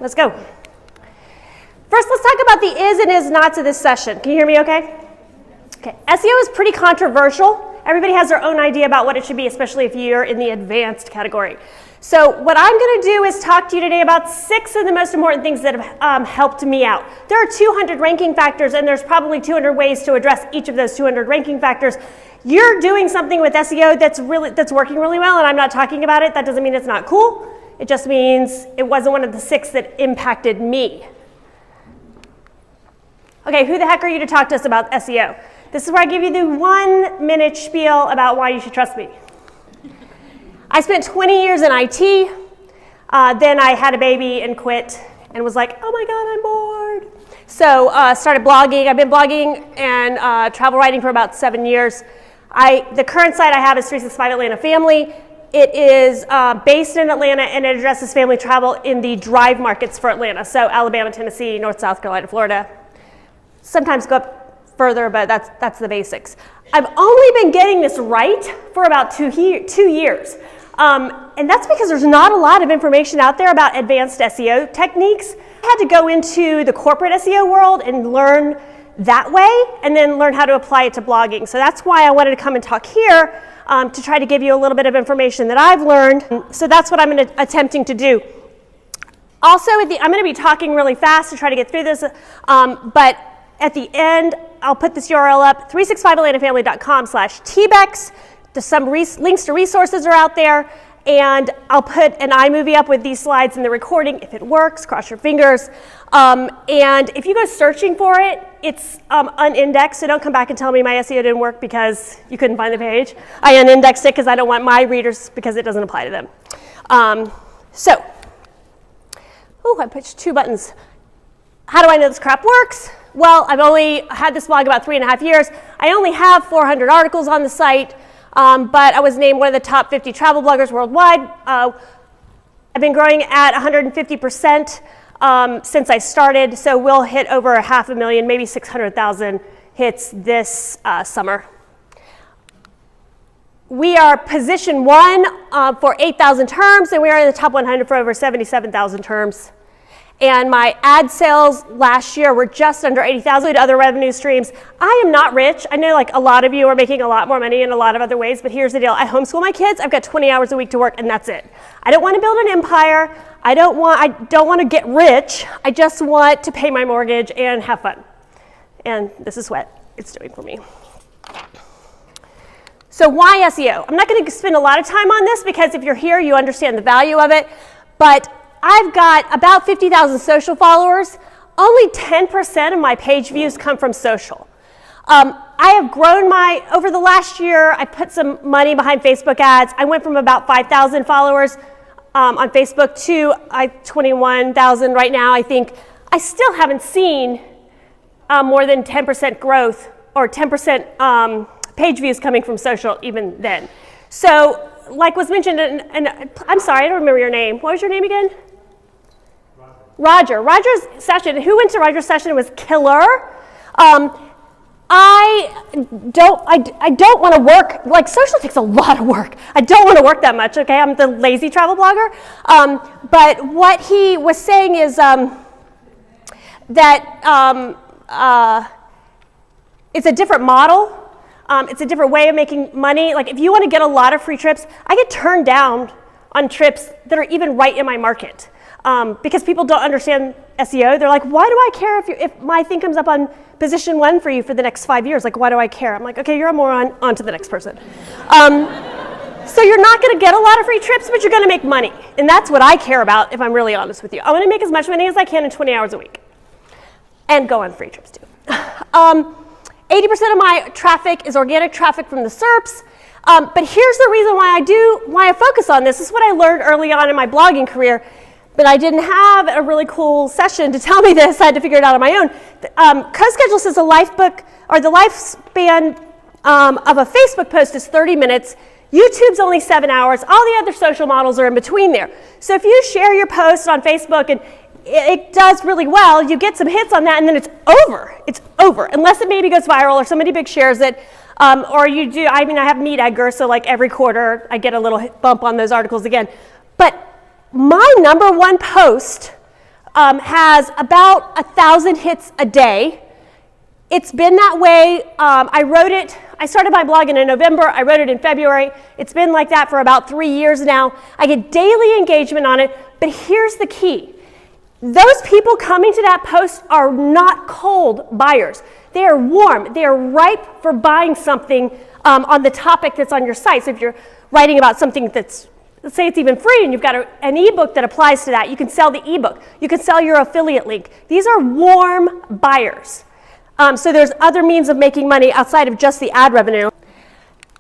let's go. First, let's talk about the is and is nots of this session. Can you hear me okay? Okay, SEO is pretty controversial. Everybody has their own idea about what it should be, especially if you're in the advanced category. So what I'm going to do is talk to you today about 6 of the most important things that have helped me out. There are 200 ranking factors, and there's probably 200 ways to address each of those 200 ranking factors. You're doing something with SEO that's working really well, and I'm not talking about it. That doesn't mean it's not cool. It just means it wasn't one of the 6 that impacted me. Okay, who the heck are you to talk to us about SEO? This is where I give you the 1-minute spiel about why you should trust me. I spent 20 years in IT, then I had a baby and quit and was like, oh my God, I'm bored. So started blogging. I've been blogging and travel writing for about 7 years. The current site I have is 365 Atlanta Family. It is based in Atlanta and it addresses family travel in the drive markets for Atlanta. So Alabama, Tennessee, North, South Carolina, Florida. Sometimes go up further, but that's the basics. I've only been getting this right for about 2 years. And that's because there's not a lot of information out there about advanced SEO techniques. I had to go into the corporate SEO world and learn that way, and then learn how to apply it to blogging. So that's why I wanted to come and talk here to try to give you a little bit of information that I've learned. So that's what I'm attempting to do. Also, I'm going to be talking really fast to try to get through this, but at the end, I'll put this URL up, 365atlantafamily.com/TBEX. There's some links to resources are out there, and I'll put an iMovie up with these slides in the recording if it works, cross your fingers. And if you go searching for it, it's unindexed, so don't come back and tell me my SEO didn't work because you couldn't find the page. I unindexed it because I don't want my readers, because it doesn't apply to them. I pushed 2 buttons. How do I know this crap works? Well, I've only had this blog about 3.5 years. I only have 400 articles on the site. But I was named one of the top 50 travel bloggers worldwide. I've been growing at 150% since I started, so we'll hit over 500,000, maybe 600,000 hits this summer. We are position 1 for 8,000 terms, and we are in the top 100 for over 77,000 terms. And my ad sales last year were just under 80,000. Other revenue streams. I am not rich. I know like a lot of you are making a lot more money in a lot of other ways, but here's the deal. I homeschool my kids. I've got 20 hours a week to work, and that's it. I don't want to build an empire. I don't want to get rich. I just want to pay my mortgage and have fun. And this is what it's doing for me. So why SEO? I'm not going to spend a lot of time on this because if you're here, you understand the value of it, but I've got about 50,000 social followers. Only 10% of my page views come from social. I have grown over the last year, I put some money behind Facebook ads. I went from about 5,000 followers on Facebook to 21,000 right now, I think. I still haven't seen more than 10% growth or 10% page views coming from social even then. So, like was mentioned, and I'm sorry, I don't remember your name. What was your name again? Roger. Roger's session, who went to Roger's session was killer. I don't want to work, like social takes a lot of work. I don't want to work that much, okay? I'm the lazy travel blogger. But what he was saying is that it's a different model. It's a different way of making money. Like if you want to get a lot of free trips, I get turned down on trips that are even right in my market. Because people don't understand SEO. They're like, why do I care if my thing comes up on position 1 for you for the next 5 years? Like, why do I care? I'm like, okay, you're a moron, on to the next person. So you're not going to get a lot of free trips, but you're going to make money. And that's what I care about, if I'm really honest with you. I want to make as much money as I can in 20 hours a week. And go on free trips too. 80% of my traffic is organic traffic from the SERPs. But here's the reason why I focus on this. This is what I learned early on in my blogging career. But I didn't have a really cool session to tell me this. I had to figure it out on my own. CoSchedule says the lifespan of a Facebook post is 30 minutes. YouTube's only 7 hours. All the other social models are in between there. So if you share your post on Facebook and it does really well, you get some hits on that, and then it's over. It's over, unless it maybe goes viral or somebody big shares it. Or you do, I have Meet Edgar, so like every quarter I get a little bump on those articles again. But my #1 post has about 1,000 hits a day. It's been that way. I started my blog in November. I wrote it in February. It's been like that for about 3 years now. I get daily engagement on it, but here's the key. Those people coming to that post are not cold buyers. They are warm. They are ripe for buying something on the topic that's on your site. So if you're writing about something that's, let's say it's even free and you've got an ebook that applies to that, you can sell the ebook. You can sell your affiliate link. These are warm buyers. So there's other means of making money outside of just the ad revenue.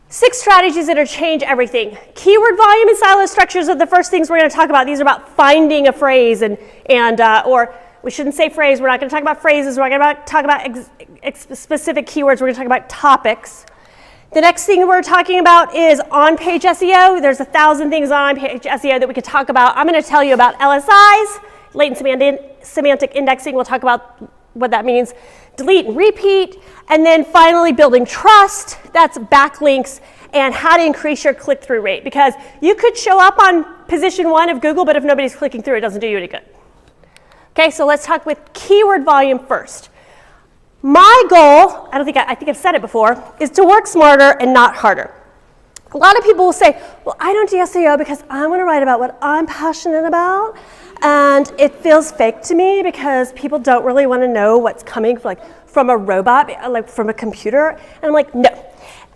6 strategies that change everything. Keyword volume and silo structures are the first things we're going to talk about. These are about finding a phrase or we shouldn't say phrase. We're not going to talk about phrases. We're going to talk about specific keywords. We're going to talk about topics. The next thing we're talking about is on-page SEO. There's 1,000 things on on-page SEO that we could talk about. I'm going to tell you about LSIs, latent semantic indexing. We'll talk about what that means. Delete and repeat. And then finally, building trust. That's backlinks and how to increase your click-through rate. Because you could show up on position 1 of Google, but if nobody's clicking through, it doesn't do you any good. Okay, so let's talk with keyword volume first. My goal, I think I've said it before, is to work smarter and not harder. A lot of people will say, well, I don't do SEO because I want to write about what I'm passionate about, and it feels fake to me because people don't really want to know what's coming from a robot, like from a computer. And I'm like, no.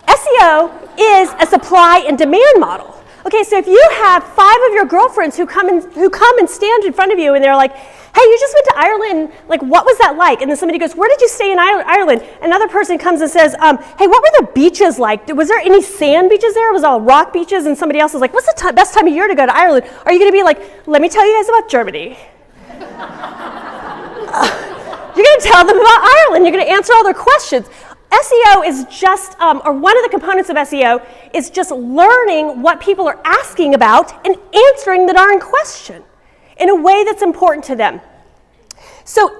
SEO is a supply and demand model. Okay, so if you have 5 of your girlfriends who come and stand in front of you and they're like, hey, you just went to Ireland, like what was that like? And then somebody goes, where did you stay in Ireland? Another person comes and says, hey, what were the beaches like? Was there any sand beaches there? It was all rock beaches? And somebody else is like, what's the best time of year to go to Ireland? Are you going to be like, let me tell you guys about Germany? You're going to tell them about Ireland. You're going to answer all their questions. SEO is just, or one of the components of SEO is just learning what people are asking about and answering the darn question in a way that's important to them. So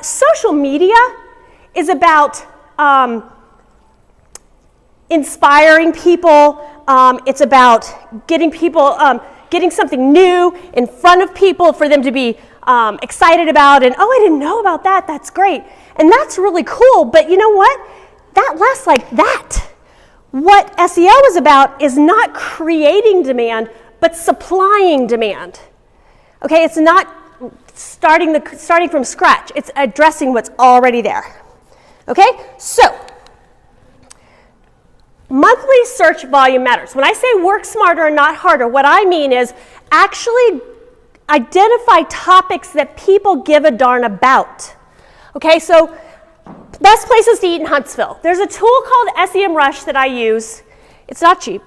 social media is about inspiring people. It's about getting people, getting something new in front of people for them to be excited about. And, oh, I didn't know about that. That's great. And that's really cool. But you know what? That lasts like that. What SEO is about is not creating demand, but supplying demand. Okay, it's not starting from scratch. It's addressing what's already there. Okay, so monthly search volume matters. When I say work smarter and not harder, what I mean is actually identify topics that people give a darn about. Okay, so best places to eat in Huntsville. There's a tool called SEMrush that I use. It's not cheap.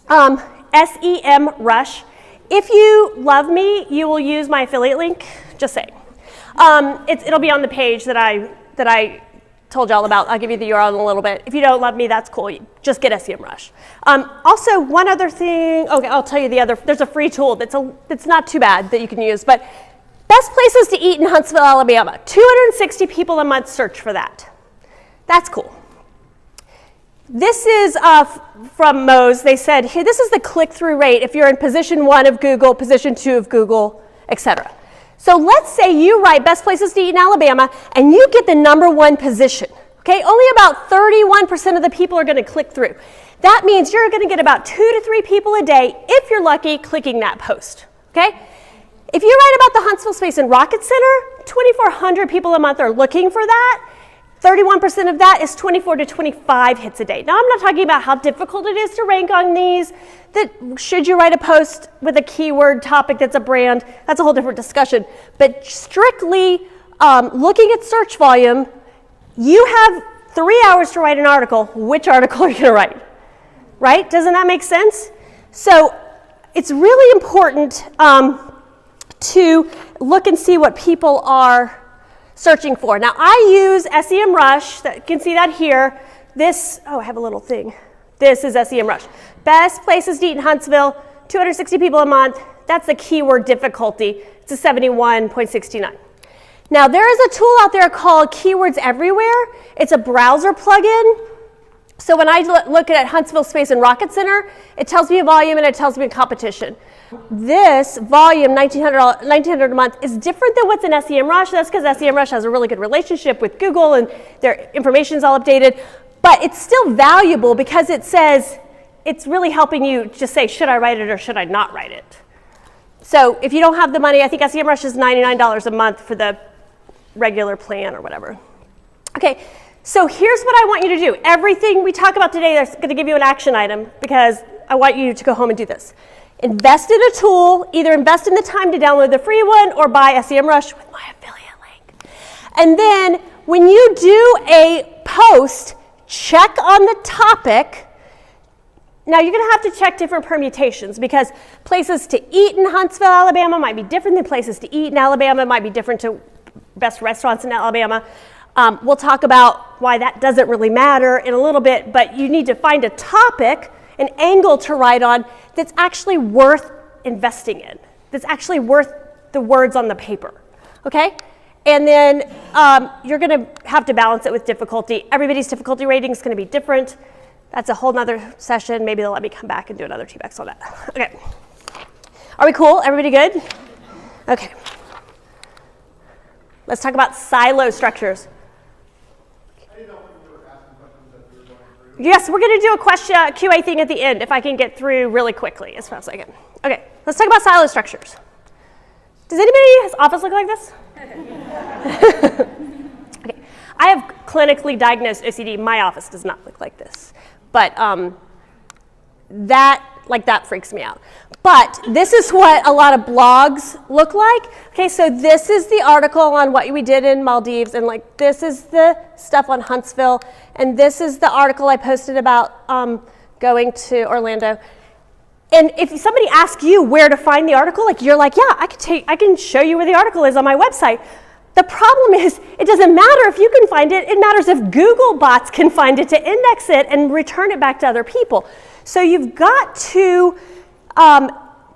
SEMrush. If you love me, you will use my affiliate link. Just saying. It'll be on the page that I told y'all about. I'll give you the URL in a little bit. If you don't love me, that's cool. Just get SEMrush. Also, one other thing. Okay, I'll tell you the other. There's a free tool that's not too bad that you can use. But best places to eat in Huntsville, Alabama. 260 people a month search for that. That's cool. This is from Moe's. They said, here, this is the click-through rate if you're in position 1 of Google, position 2 of Google, etc. So let's say you write best places to eat in Alabama and you get the #1 position. Okay, only about 31% of the people are going to click through. That means you're going to get about 2 to 3 people a day, if you're lucky, clicking that post. Okay? If you write about the Huntsville space in Rocket Center, 2,400 people a month are looking for that. 31% of that is 24 to 25 hits a day. Now, I'm not talking about how difficult it is to rank on these. That should you write a post with a keyword topic that's a brand, that's a whole different discussion. But strictly looking at search volume, you have 3 hours to write an article. Which article are you going to write? Right? Doesn't that make sense? So it's really important to look and see what people are searching for. Now, I use SEMrush. You can see that here. This, I have a little thing. This is SEMrush. Best places to eat in Huntsville, 260 people a month. That's the keyword difficulty. It's a 71.69. Now, there is a tool out there called Keywords Everywhere. It's a browser plugin. So when I look at Huntsville space and Rocket Center, it tells me a volume and it tells me a competition. This volume, $1,900 a month, is different than what's in SEMrush. That's because SEMrush has a really good relationship with Google and their information is all updated. But it's still valuable because it says it's really helping you just say, should I write it or should I not write it? So if you don't have the money, I think SEMrush is $99 a month for the regular plan or whatever. Okay, so here's what I want you to do. Everything we talk about today, is going to give you an action item because I want you to go home and do this. Invest in a tool, either invest in the time to download the free one or buy SEMrush with my affiliate link. And then when you do a post, check on the topic. Now you're going to have to check different permutations because places to eat in Huntsville, Alabama might be different than places to eat in Alabama, might be different to best restaurants in Alabama. We'll talk about why that doesn't really matter in a little bit, but you need to find a topic, an angle to write on that's actually worth investing in, that's actually worth the words on the paper, okay? And then you're going to have to balance it with difficulty. Everybody's difficulty rating is going to be different. That's a whole nother session. Maybe they'll let me come back and do another TBEX on that. Okay. Are we cool? Everybody good? Okay. Let's talk about silo structures. Yes, we're going to do a question QA thing at the end if I can get through really quickly as fast as I can. Okay, let's talk about silo structures. Does anybody's office look like this? Okay, I have clinically diagnosed OCD. My office does not look like this, but that freaks me out. But this is what a lot of blogs look like. Okay, so this is the article on what we did in Maldives, and like this is the stuff on Huntsville, and this is the article I posted about going to Orlando. And if somebody asks you where to find the article, like you're like, yeah, I can show you where the article is on my website. The problem is, it doesn't matter if you can find it. It matters if Google bots can find it to index it and return it back to other people. So you've got to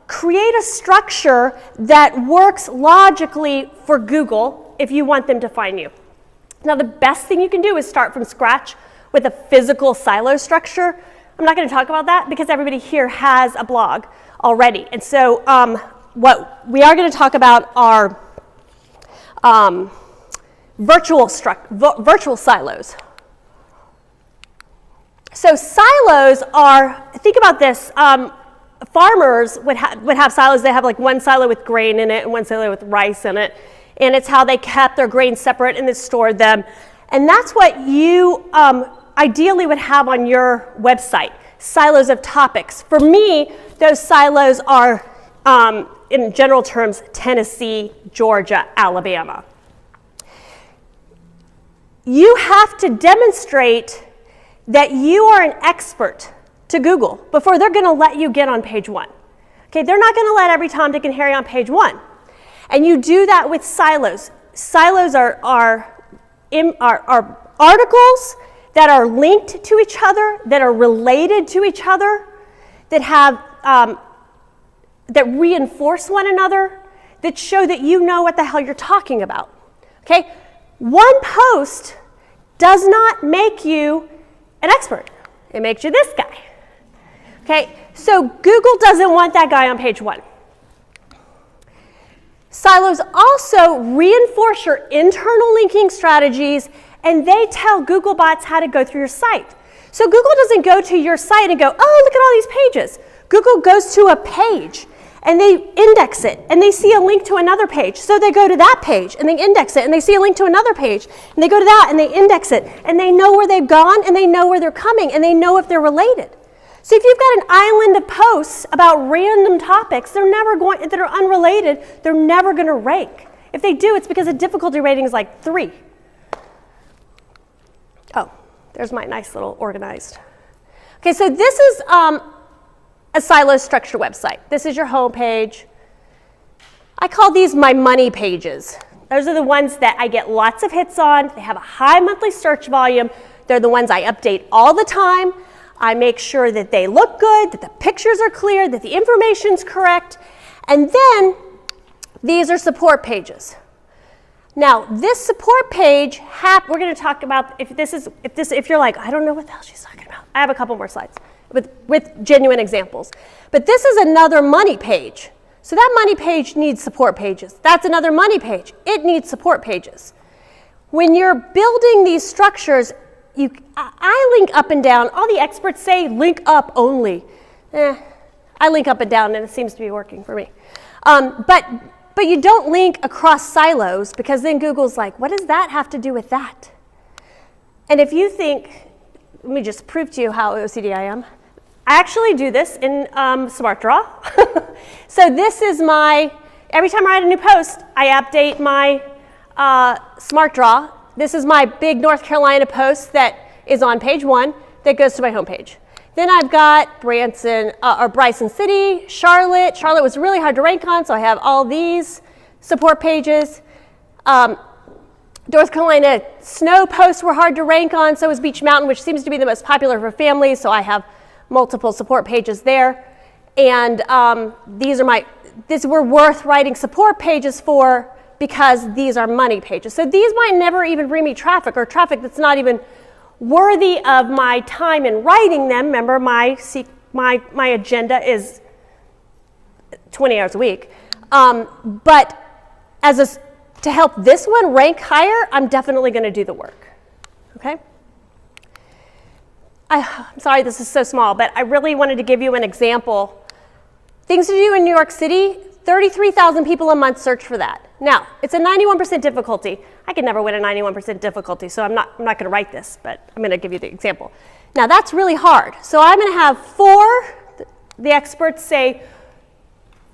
create a structure that works logically for Google if you want them to find you. Now, the best thing you can do is start from scratch with a physical silo structure. I'm not going to talk about that because everybody here has a blog already. And so what we are going to talk about are virtual silos. So silos are, think about this, farmers would have silos. They have like one silo with grain in it and one silo with rice in it. And it's how they kept their grain separate and then stored them. And that's what you ideally would have on your website, silos of topics. For me, those silos are, in general terms, Tennessee, Georgia, Alabama. You have to demonstrate that you are an expert to Google before they're going to let you get on page one. Okay, they're not going to let every Tom, Dick, and Harry on page one. And you do that with silos. Silos are articles that are linked to each other, that are related to each other, that have that reinforce one another, that show that you know what the hell you're talking about. Okay, one post does not make you an expert. It makes you this guy. Okay, so Google doesn't want that guy on page one. Silos also reinforce your internal linking strategies, and they tell Google bots how to go through your site. So Google doesn't go to your site and go, oh, look at all these pages. Google goes to a page, and they index it, and they see a link to another page. So they go to that page, and they index it, and they see a link to another page, and they go to that, and they index it, and they know where they've gone, and they know where they're coming, and they know if they're related. So if you've got an island of posts about random topics, that are unrelated, they're never going to rank. If they do, it's because the difficulty rating is like 3. Oh, there's my nice little organized. Okay, so this is a silo structure website. This is your home page. I call these my money pages. Those are the ones that I get lots of hits on. They have a high monthly search volume. They're the ones I update all the time. I make sure that they look good, that the pictures are clear, that the information's correct. And then these are support pages. Now, this support page, we're going to talk about if you're like, I don't know what the hell she's talking about. I have a couple more slides with genuine examples. But this is another money page. So that money page needs support pages. That's another money page. It needs support pages. When you're building these structures, I link up and down. All the experts say link up only. I link up and down, and it seems to be working for me. But you don't link across silos, because then Google's like, what does that have to do with that? And if you think, let me just prove to you how OCD I am. I actually do this in SmartDraw. So this is every time I write a new post, I update my SmartDraw. This is my big North Carolina post that is on page 1 that goes to my homepage. Then I've got Bryson City, Charlotte. Charlotte was really hard to rank on, so I have all these support pages. North Carolina snow posts were hard to rank on, so was Beach Mountain, which seems to be the most popular for families, so I have multiple support pages there. And these were worth writing support pages for, because these are money pages. So these might never even bring me traffic, or traffic that's not even worthy of my time in writing them. Remember, my agenda is 20 hours a week. But to help this one rank higher, I'm definitely going to do the work. Okay? I'm sorry this is so small, but I really wanted to give you an example. Things to do in New York City, 33,000 people a month search for that. Now, it's a 91% difficulty. I could never win a 91% difficulty, so I'm not going to write this, but I'm going to give you the example. Now, that's really hard. So I'm going to have 4, the experts say,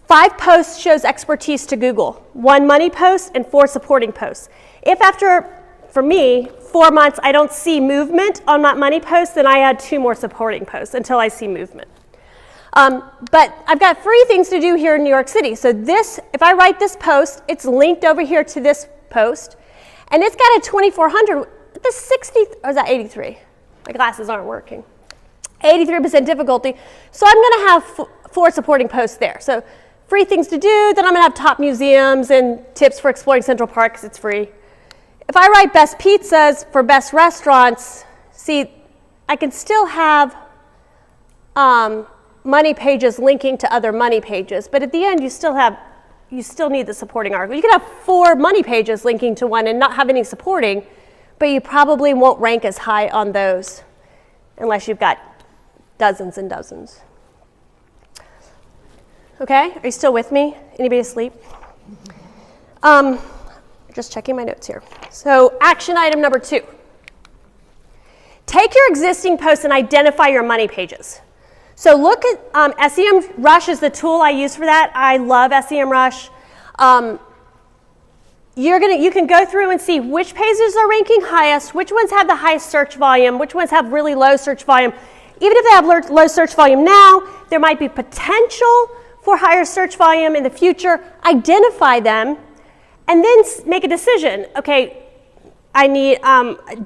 5 posts shows expertise to Google, 1 money post, and 4 supporting posts. If after, for me, 4 months I don't see movement on that money post, then I add 2 more supporting posts until I see movement. But I've got free things to do here in New York City. So this, if I write this post, it's linked over here to this post, and it's got a 2,400, the 60, or is that 83? My glasses aren't working. 83% difficulty. So I'm going to have 4 supporting posts there. So free things to do, then I'm going to have top museums and tips for exploring Central Park, because it's free. If I write best pizzas for best restaurants, see, I can still have money pages linking to other money pages, but at the end you still need the supporting article. You can have 4 money pages linking to one and not have any supporting, but you probably won't rank as high on those unless you've got dozens and dozens. Okay, are you still with me? Anybody asleep? Just checking my notes here. So action item number 2. Take your existing posts and identify your money pages. So look at SEMrush is the tool I use for that. I love SEMrush. You can go through and see which pages are ranking highest, which ones have the highest search volume, which ones have really low search volume. Even if they have low search volume now, there might be potential for higher search volume in the future. Identify them, and then make a decision. Okay,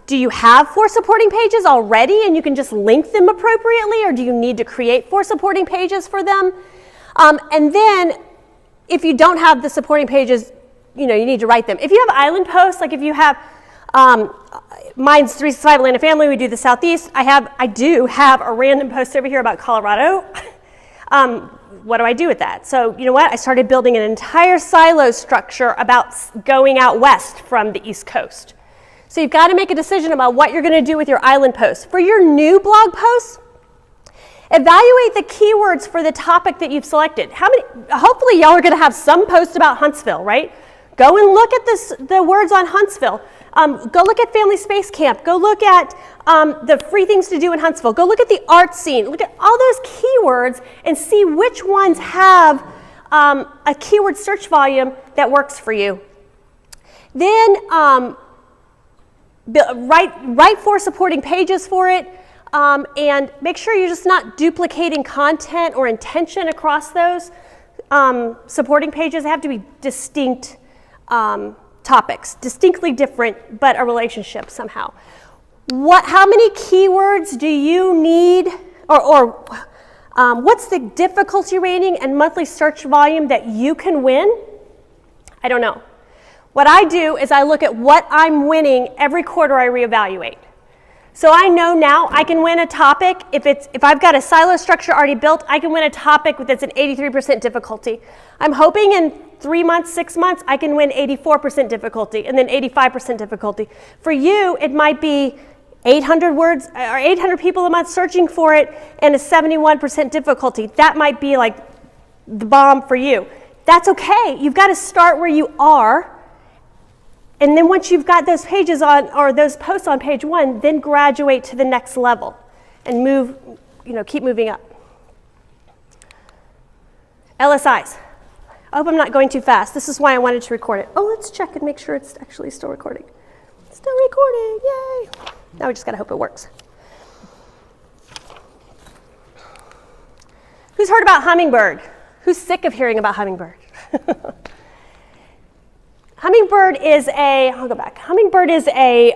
do you have 4 supporting pages already and you can just link them appropriately, or do you need to create 4 supporting pages for them? And then if you don't have the supporting pages, you need to write them. If you have island posts, like if you have, mine's 365 Atlanta Family, we do the Southeast. I do have a random post over here about Colorado. What do I do with that? So you know what? I started building an entire silo structure about going out west from the East Coast. So you've got to make a decision about what you're going to do with your island posts. For your new blog posts, evaluate the keywords for the topic that you've selected. Hopefully y'all are going to have some post about Huntsville, right? Go and look at the words on Huntsville. Go look at Family Space Camp. Go look at the free things to do in Huntsville. Go look at the art scene. Look at all those keywords and see which ones have a keyword search volume that works for you. Then write 4 supporting pages for it, and make sure you're just not duplicating content or intention across those supporting pages. They have to be distinct topics, distinctly different, but a relationship somehow. How many keywords do you need, or what's the difficulty rating and monthly search volume that you can win? I don't know. What I do is I look at what I'm winning every quarter. I reevaluate. So I know now I can win a topic. If I've got a silo structure already built, I can win a topic that's an 83% difficulty. I'm hoping in 3 months, 6 months, I can win 84% difficulty and then 85% difficulty. For you, it might be 800 words or 800 people a month searching for it and a 71% difficulty. That might be like the bomb for you. That's okay. You've got to start where you are. And then once you've got those pages on, or those posts on page 1, then graduate to the next level and move, keep moving up. LSIs. I hope I'm not going too fast. This is why I wanted to record it. Oh, let's check and make sure it's actually still recording. Still recording, yay. Now we just gotta hope it works. Who's heard about Hummingbird? Who's sick of hearing about Hummingbird? Hummingbird is I'll go back. Hummingbird is a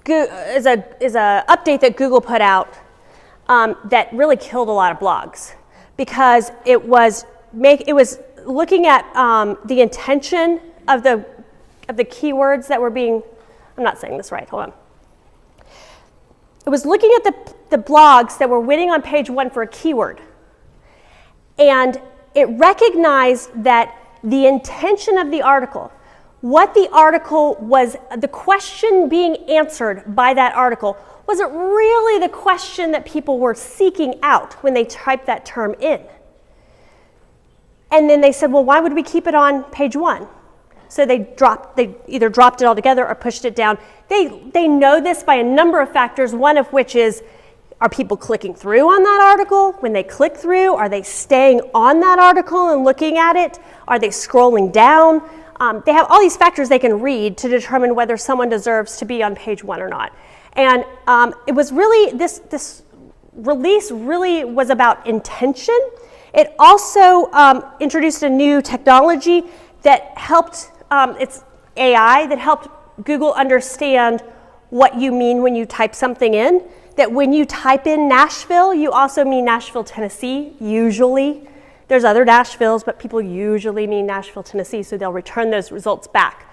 update that Google put out that really killed a lot of blogs because it was looking at the intention of the keywords that were being. I'm not saying this right. Hold on. It was looking at the blogs that were winning on page 1 for a keyword, and it recognized that the intention of the article, what the article was, the question being answered by that article, wasn't really the question that people were seeking out when they typed that term in. And then they said, well, why would we keep it on page 1? So they either dropped it altogether or pushed it down. They know this by a number of factors, one of which is, are people clicking through on that article? When they click through, are they staying on that article and looking at it? Are they scrolling down? They have all these factors they can read to determine whether someone deserves to be on page 1 or not. And it was really, this release really was about intention. It also introduced a new technology that helped, it's AI, that helped Google understand what you mean when you type something in. That when you type in Nashville, you also mean Nashville, Tennessee, usually. There's other Nashvilles, but people usually mean Nashville, Tennessee, so they'll return those results back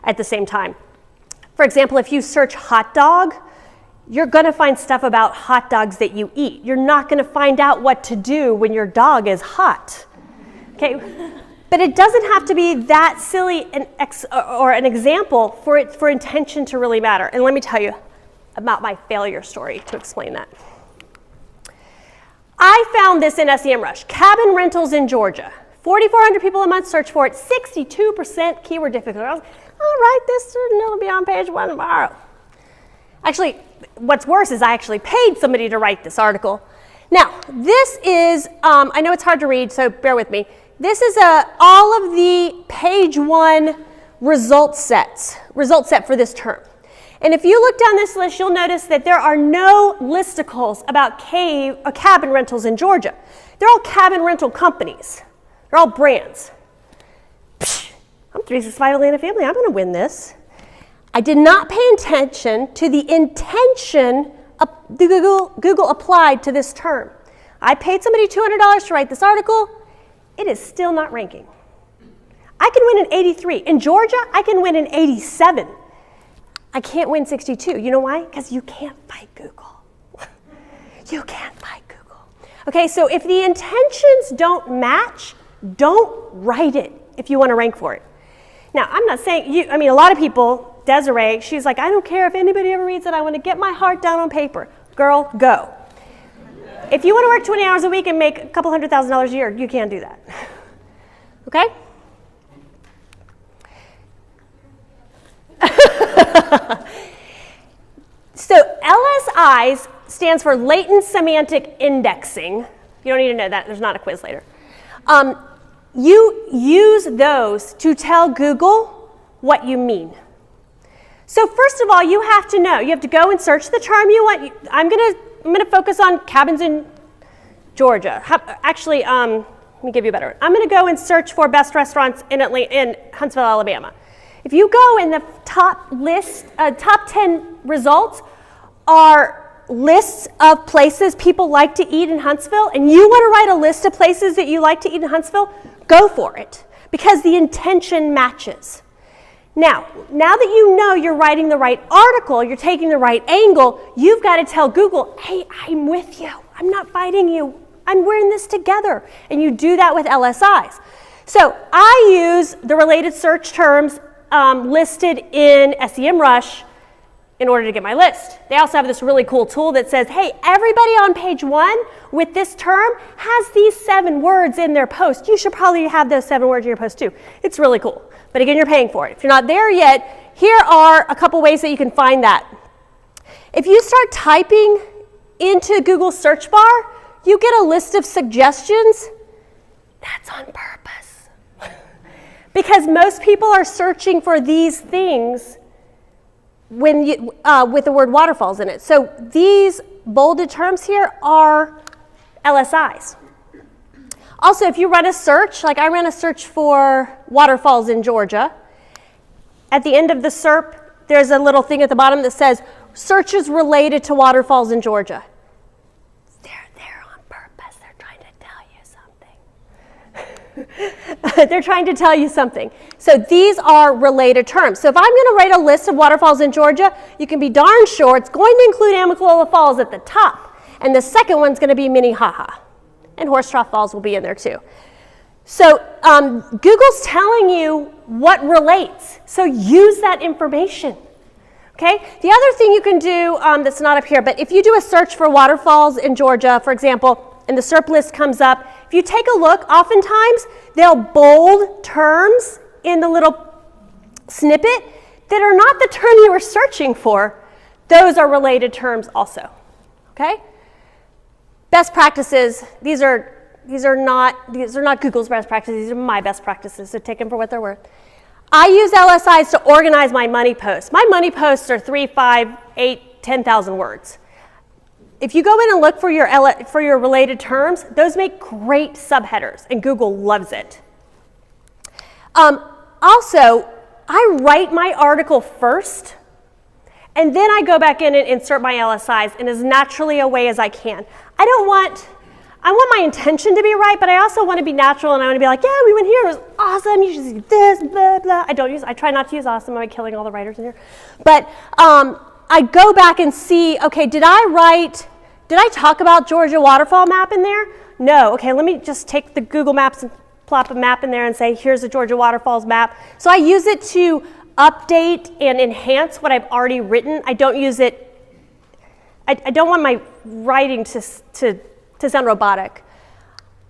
at the same time. For example, if you search hot dog, you're gonna find stuff about hot dogs that you eat. You're not gonna find out what to do when your dog is hot, okay? But it doesn't have to be that silly or an example for intention to really matter. And let me tell you about my failure story to explain that. I found this in SEMrush, cabin rentals in Georgia. 4,400 people a month search for it, 62% keyword difficulty. I was like, I'll write this and it'll be on page 1 tomorrow. Actually, what's worse is I actually paid somebody to write this article. Now, this is, I know it's hard to read, so bear with me. This is all of the page 1 result set for this term. And if you look down this list, you'll notice that there are no listicles about cabin rentals in Georgia. They're all cabin rental companies. They're all brands. Psh, I'm 365 Atlanta family. I'm going to win this. I did not pay attention to the intention Google applied to this term. I paid somebody $200 to write this article. It is still not ranking. I can win an 83. In Georgia, I can win an 87. I can't win 62. You know why? Because you can't fight Google. You can't fight Google. Okay, so if the intentions don't match, don't write it if you want to rank for it. Now, I'm not saying, a lot of people, Desiree, she's like, I don't care if anybody ever reads it. I want to get my heart down on paper. Girl, go. If you want to work 20 hours a week and make a couple $100,000 a year, you can do that. Okay? So LSIs stands for latent semantic indexing. You don't need to know that. There's not a quiz later. You use those to tell Google what you mean. So first of all, you have to know. You have to go and search the term you want. I'm gonna focus on cabins in Georgia. Actually, let me give you a better one. I'm gonna go and search for best restaurants in Huntsville, Alabama. If you go in the top 10 results are lists of places people like to eat in Huntsville, and you want to write a list of places that you like to eat in Huntsville, go for it, because the intention matches. Now that you know you're writing the right article, you're taking the right angle, you've got to tell Google, hey, I'm with you. I'm not fighting you. We're in this together. And you do that with LSIs. So I use the related search terms listed in SEMrush in order to get my list. They also have this really cool tool that says, hey, everybody on page 1 with this term has these 7 words in their post. You should probably have those 7 words in your post too. It's really cool. But again, you're paying for it. If you're not there yet, here are a couple ways that you can find that. If you start typing into Google's search bar, you get a list of suggestions. That's on purpose. Because most people are searching for these things when you, with the word waterfalls in it. So these bolded terms here are LSIs. Also, if you run a search, like I ran a search for waterfalls in Georgia, at the end of the SERP, there's a little thing at the bottom that says, searches related to waterfalls in Georgia. They're there on purpose. They're trying to tell you something. They're trying to tell you something. So these are related terms. So if I'm going to write a list of waterfalls in Georgia, you can be darn sure it's going to include Amicalola Falls at the top. And the second one's going to be Minnehaha. And Horse Trough Falls will be in there too. So Google's telling you what relates. So use that information. Okay? The other thing you can do that's not up here, but if you do a search for waterfalls in Georgia, for example, and the SERP list comes up, if you take a look, oftentimes they'll bold terms in the little snippet that are not the term you were searching for. Those are related terms also. Okay? Best practices, these are not Google's best practices, these are my best practices, so take them for what they're worth. I use LSIs to organize my money posts. My money posts are 3, 5, 8, 10,000 words. If you go in and look for your related terms, those make great subheaders, and Google loves it. Also, I write my article first, and then I go back in and insert my LSIs in as naturally a way as I can. I want my intention to be right, but I also want to be natural, and I want to be like, yeah, we went here, it was awesome, you should see this, blah, blah. I try not to use awesome, I'm killing all the writers in here. But I go back and see, okay, did I talk about Georgia waterfall map in there? No, okay, let me just take the Google Maps and plop a map in there and say, here's the Georgia waterfalls map. So I use it to update and enhance what I've already written. I don't use it, I don't want my writing to sound robotic.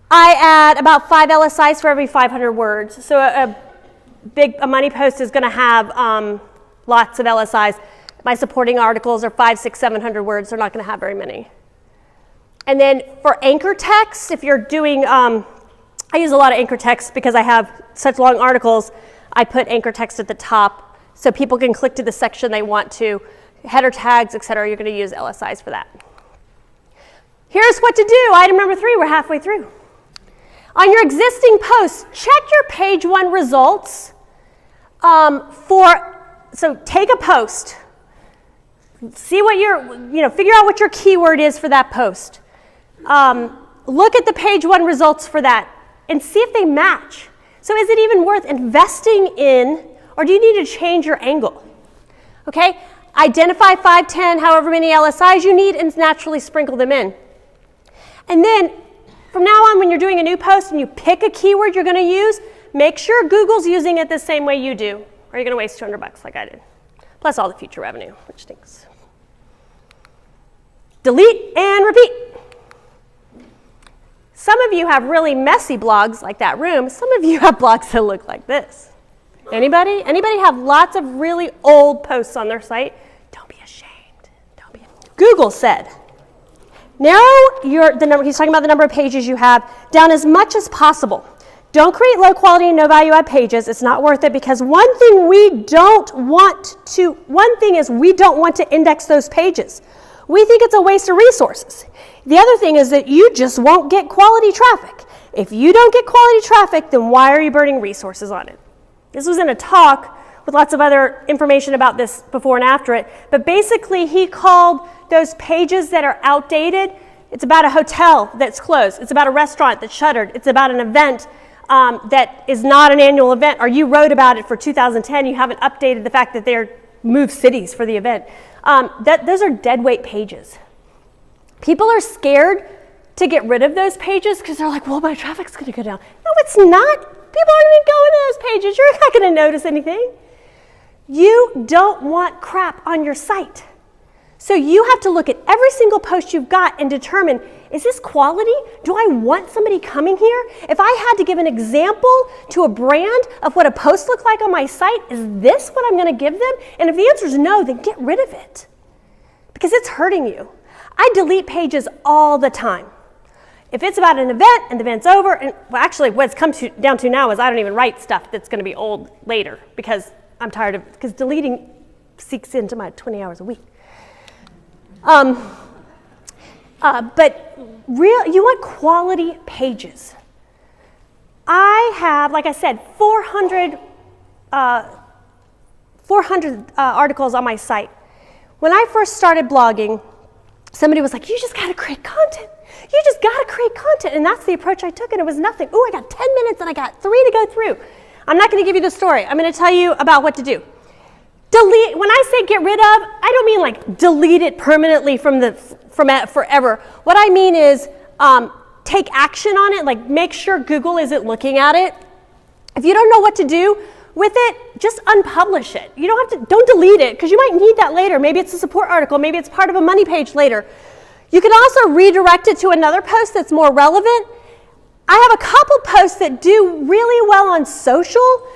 I add about 5 LSIs for every 500 words. So a money post is going to have lots of LSIs. My supporting articles are 500, 600, 700 words. They're not going to have very many. And then for anchor text, if you're doing, I use a lot of anchor text because I have such long articles. I put anchor text at the top so people can click to the section they want to. Header tags, etc. You're going to use LSIs for that. Here's what to do. Item number 3, we're halfway through. On your existing posts, check your page 1 results so take a post. See what figure out what your keyword is for that post. Look at the page 1 results for that and see if they match. So is it even worth investing in, or do you need to change your angle? Okay? Identify 5, 10, however many LSIs you need, and naturally sprinkle them in. And then, from now on, when you're doing a new post and you pick a keyword you're going to use, make sure Google's using it the same way you do, or you're going to waste $200 like I did. Plus all the future revenue, which stinks. Delete and repeat. Some of you have really messy blogs like that room. Some of you have blogs that look like this. Anybody? Anybody have lots of really old posts on their site? Don't be ashamed. Google said, narrow the number, he's talking about the number of pages you have, down as much as possible. Don't create low quality and no value add pages. It's not worth it because one thing is we don't want to index those pages. We think it's a waste of resources. The other thing is that you just won't get quality traffic. If you don't get quality traffic, then why are you burning resources on it? This was in a talk with lots of other information about this before and after it, but basically he called those pages that are outdated, it's about a hotel that's closed, it's about a restaurant that's shuttered, it's about an event that is not an annual event, or you wrote about it for 2010, you haven't updated the fact that they're moved cities for the event. Those are dead weight pages. People are scared to get rid of those pages because they're like, well, my traffic's going to go down. No, it's not. People aren't even going to those pages. You're not going to notice anything. You don't want crap on your site. So you have to look at every single post you've got and determine, is this quality? Do I want somebody coming here? If I had to give an example to a brand of what a post looked like on my site, is this what I'm going to give them? And if the answer is no, then get rid of it because it's hurting you. I delete pages all the time. If it's about an event and the event's over, and well, actually what it's come down to now is I don't even write stuff that's going to be old later because I'm tired of, because deleting seeks into my 20 hours a week. But you want quality pages. I have, like I said, 400 articles on my site. When I first started blogging, somebody was like, you just got to create content. You just got to create content. And that's the approach I took, and it was nothing. Oh, I got 10 minutes and I got 3 to go through. I'm not going to give you the story. I'm going to tell you about what to do. Delete, when I say get rid of, I don't mean like delete it permanently from forever. What I mean is take action on it, like make sure Google isn't looking at it. If you don't know what to do with it, just unpublish it. You don't delete it because you might need that later. Maybe it's a support article, maybe it's part of a money page later. You can also redirect it to another post that's more relevant. I have a couple posts that do really well on social,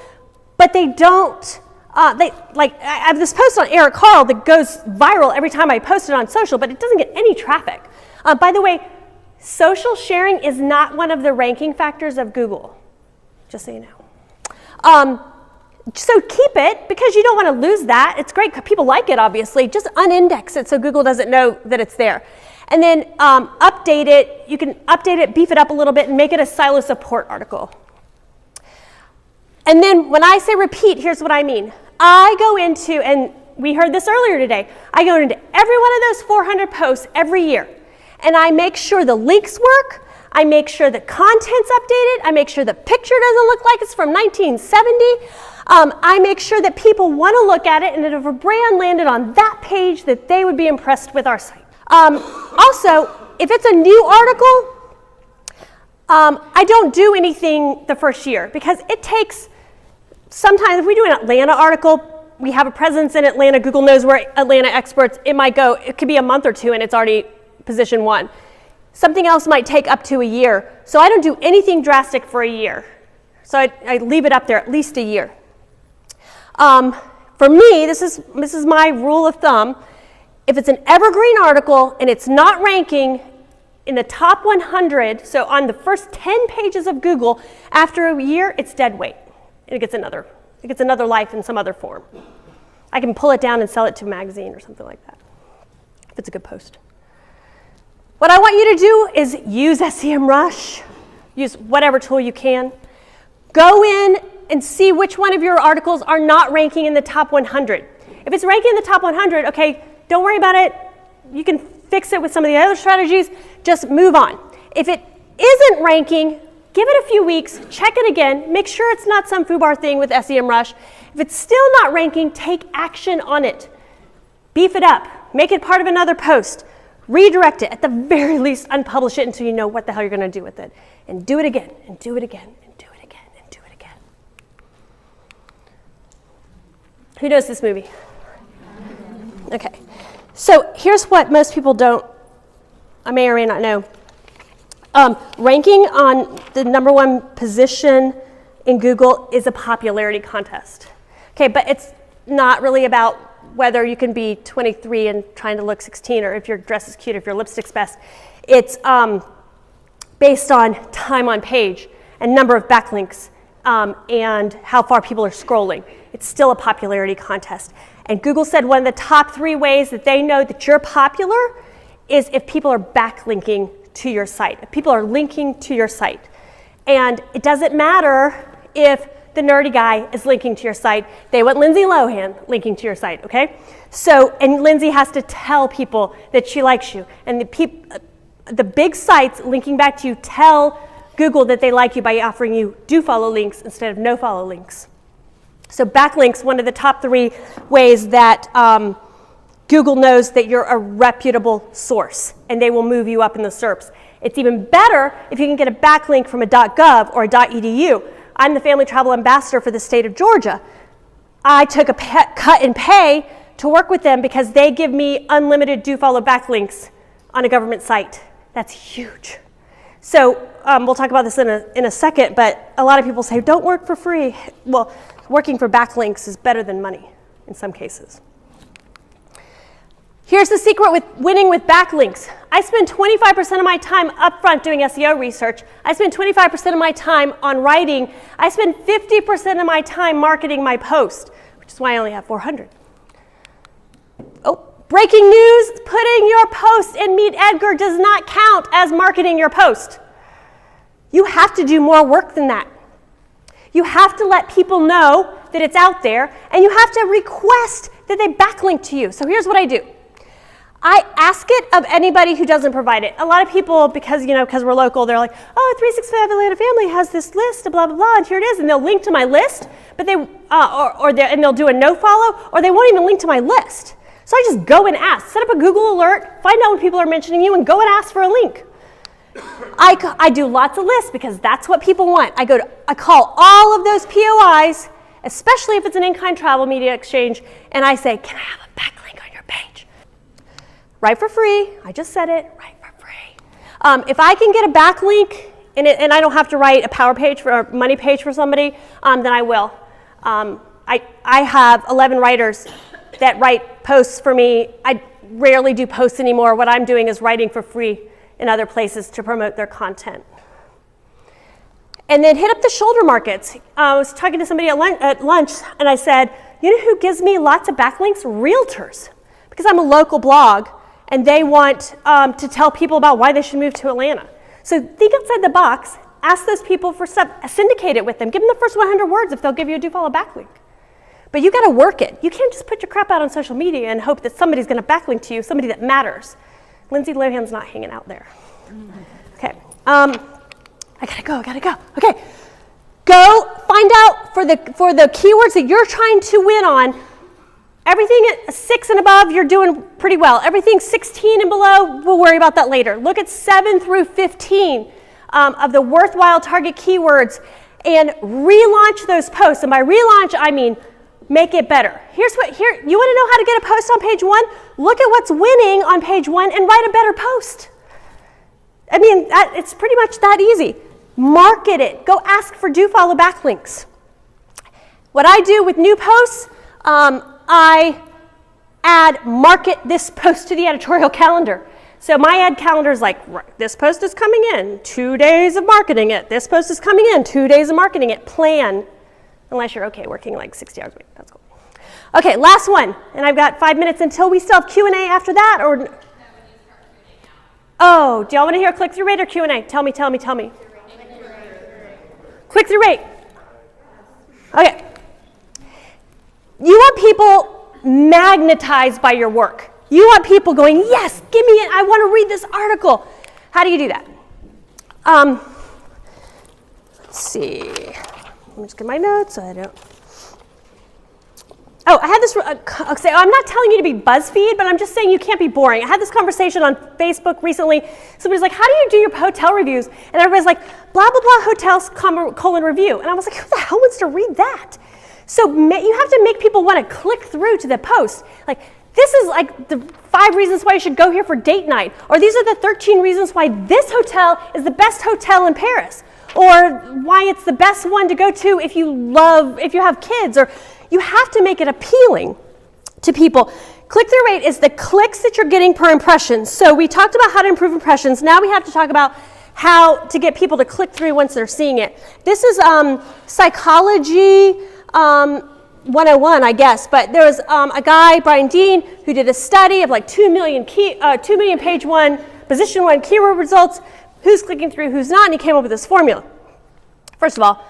but they don't. I have this post on Eric Carl that goes viral every time I post it on social, but it doesn't get any traffic. By the way, social sharing is not one of the ranking factors of Google, just so you know. So keep it because you don't want to lose that. It's great. People like it, obviously. Just unindex it so Google doesn't know that it's there. And then update it. You can update it, beef it up a little bit, and make it a silo support article. And then when I say repeat, here's what I mean. I go into, and we heard this earlier today, I go into every one of those 400 posts every year. And I make sure the links work. I make sure the content's updated. I make sure the picture doesn't look like it's from 1970. I make sure that people want to look at it, and that if a brand landed on that page, that they would be impressed with our site. Also, if it's a new article, I don't do anything the first year because it takes, sometimes if we do an Atlanta article, we have a presence in Atlanta, Google knows we're Atlanta experts, it could be a month or two and it's already position 1. Something else might take up to a year. So I don't do anything drastic for a year. So I leave it up there at least a year. For me, this is my rule of thumb. If it's an evergreen article and it's not ranking in the top 100, so on the first 10 pages of Google, after a year, it's dead weight. And it gets another life in some other form. I can pull it down and sell it to a magazine or something like that, if it's a good post. What I want you to do is use SEMrush, use whatever tool you can. Go in and see which one of your articles are not ranking in the top 100. If it's ranking in the top 100, okay, don't worry about it. You can fix it with some of the other strategies. Just move on. If it isn't ranking, give it a few weeks, check it again, make sure it's not some foobar thing with SEMrush. If it's still not ranking, take action on it. Beef it up, make it part of another post, redirect it, at the very least unpublish it until you know what the hell you're gonna do with it. And do it again, and do it again, and do it again, and do it again. Who knows this movie? Okay, so here's what most people don't, I may or may not know. Ranking on the #1 position in Google is a popularity contest. Okay, but it's not really about whether you can be 23 and trying to look 16, or if your dress is cute, if your lipstick's best. It's based on time on page and number of backlinks and how far people are scrolling. It's still a popularity contest. And Google said one of the top 3 ways that they know that you're popular is if people are backlinking to your site, if people are linking to your site. And it doesn't matter if the nerdy guy is linking to your site. They want Lindsay Lohan linking to your site, okay? So, and Lindsay has to tell people that she likes you. And the big sites linking back to you tell Google that they like you by offering you do follow links instead of no follow links. So backlinks, one of the top 3 ways that Google knows that you're a reputable source, and they will move you up in the SERPs. It's even better if you can get a backlink from a .gov or a .edu. I'm the family travel ambassador for the state of Georgia. I took a cut in pay to work with them because they give me unlimited do follow backlinks on a government site. That's huge. So we'll talk about this in a second, but a lot of people say, don't work for free. Well, working for backlinks is better than money in some cases. Here's the secret with winning with backlinks. I spend 25% of my time upfront doing SEO research. I spend 25% of my time on writing. I spend 50% of my time marketing my post, which is why I only have 400. Oh, breaking news, putting your post in Meet Edgar does not count as marketing your post. You have to do more work than that. You have to let people know that it's out there, and you have to request that they backlink to you. So here's what I do. I ask it of anybody who doesn't provide it. A lot of people, because we're local, they're like, oh, 365 Atlanta Family has this list of blah, blah, blah, and here it is, and they'll link to my list, but and they'll do a no follow, or they won't even link to my list. So I just go and ask. Set up a Google alert, find out when people are mentioning you, and go and ask for a link. I do lots of lists because that's what people want. I call all of those POIs, especially if it's an in-kind travel media exchange, and I say, can I have a backlink on your page? Right for free. I just said it, right for free. If I can get a backlink and I don't have to write a power page or a money page for somebody, then I will. I have 11 writers that write posts for me. I rarely do posts anymore. What I'm doing is writing for free in other places to promote their content. And then hit up the shoulder markets. I was talking to somebody at lunch, and I said, you know who gives me lots of backlinks? Realtors. Because I'm a local blog, and they want to tell people about why they should move to Atlanta. So think outside the box, ask those people for stuff, syndicate it with them, give them the first 100 words if they'll give you a do follow backlink. But you gotta work it. You can't just put your crap out on social media and hope that somebody's gonna backlink to you, somebody that matters. Lindsay Lohan's not hanging out there. Okay, I gotta go. Okay, go find out for the keywords that you're trying to win on. Everything at 6 and above, you're doing pretty well. Everything 16 and below, we'll worry about that later. Look at 7 through 15 of the worthwhile target keywords and relaunch those posts. And by relaunch, I mean make it better. You want to know how to get a post on page 1? Look at what's winning on page 1 and write a better post. I mean, it's pretty much that easy. Market it. Go ask for do follow backlinks. What I do with new posts, I market this post to the editorial calendar. So my ad calendar is like, right, this post is coming in, 2 days of marketing it. This post is coming in, 2 days of marketing it. Plan, unless you're okay working like 60 hours a week. That's cool. Okay, last one. And I've got 5 minutes until we still have Q&A after that. Or oh, do y'all want to hear click-through rate or Q&A? Tell me. Click-through rate. Okay. You want people magnetized by your work. You want people going, yes, give me it. I want to read this article. How do you do that? Let's see. Let me just get my notes so I don't. Oh, I had this. I'm not telling you to be BuzzFeed, but I'm just saying you can't be boring. I had this conversation on Facebook recently. Somebody's like, how do you do your hotel reviews? And everybody's like, blah, blah, blah, hotels, review. And I was like, who the hell wants to read that? So you have to make people want to click through to the post. Like, this is like the 5 reasons why you should go here for date night. Or these are the 13 reasons why this hotel is the best hotel in Paris. Or why it's the best one to go to if you have kids. Or you have to make it appealing to people. Click-through rate is the clicks that you're getting per impression. So we talked about how to improve impressions. Now we have to talk about how to get people to click through once they're seeing it. This is psychology 101, I guess. But there was a guy, Brian Dean, who did a study of like 2 million page 1, position 1 keyword results. Who's clicking through, who's not, and he came up with this formula. First of all,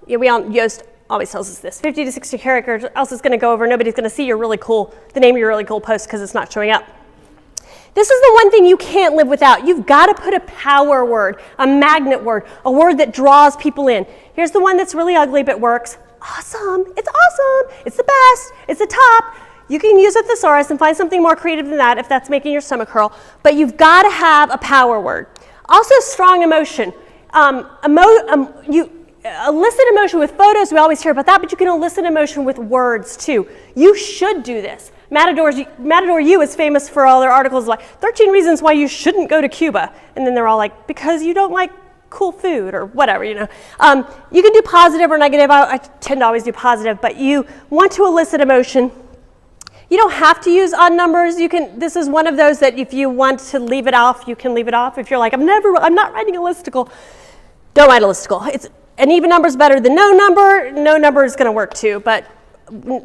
Yoast always tells us this, 50 to 60 characters, else it's going to go over, nobody's going to see the name of your really cool post because it's not showing up. This is the one thing you can't live without. You've got to put a power word, a magnet word, a word that draws people in. Here's the one that's really ugly but works. Awesome. It's awesome. It's the best. It's the top. You can use a thesaurus and find something more creative than that if that's making your stomach curl, but you've got to have a power word. Also, strong emotion. You elicit emotion with photos, we always hear about that, but you can elicit emotion with words too. You should do this. Matador U is famous for all their articles like 13 reasons why you shouldn't go to Cuba. And then they're all like, because you don't like cool food or whatever, you know. You can do positive or negative. I tend to always do positive, but you want to elicit emotion. You don't have to use odd numbers. This is one of those that if you want to leave it off, you can leave it off. If you're like, I'm not writing a listicle, don't write a listicle. An even number is better than no number. No number is going to work too, but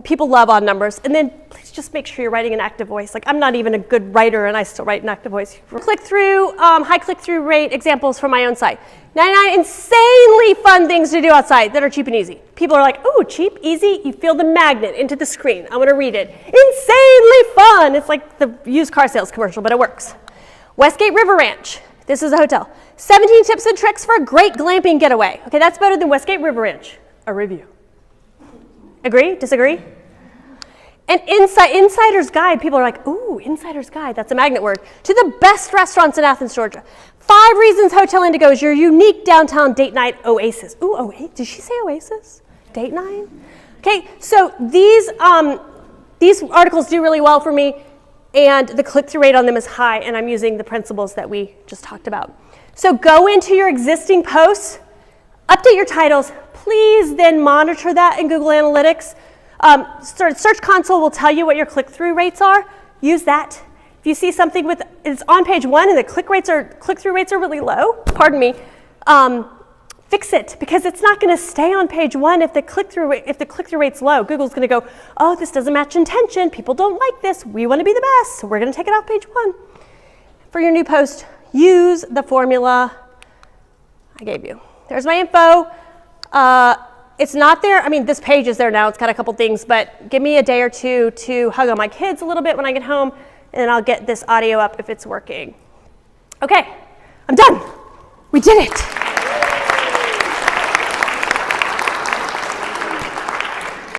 people love odd numbers. And then please just make sure you're writing an active voice. Like, I'm not even a good writer and I still write an active voice. Click-through, high click-through rate examples from my own site. 99 insanely fun things to do outside that are cheap and easy. People are like, ooh, cheap, easy. You feel the magnet into the screen. I want to read it. Insanely fun. It's like the used car sales commercial, but it works. Westgate River Ranch. This is a hotel. 17 tips and tricks for a great glamping getaway. Okay, that's better than Westgate River Ranch. A review. Agree? Disagree? And Insider's Guide, people are like, ooh, Insider's Guide, that's a magnet word, to the best restaurants in Athens, Georgia. 5 reasons Hotel Indigo is your unique downtown date night oasis. Ooh, did she say oasis? Date night? Okay, so these articles do really well for me, and the click-through rate on them is high, and I'm using the principles that we just talked about. So go into your existing posts, update your titles, please then monitor that in Google Analytics. Search Console will tell you what your click-through rates are. Use that. If you see something it's on page 1 and the click-through rates are really low, pardon me, fix it, because it's not going to stay on page 1 if the click-through rate's low. Google's going to go, oh, this doesn't match intention. People don't like this. We want to be the best, so we're going to take it off page 1. For your new post, use the formula I gave you. There's my info. It's not there. I mean, this page is there now. It's got a couple things, but give me a day or two to hug on my kids a little bit when I get home, and I'll get this audio up if it's working. Okay, I'm done. We did it.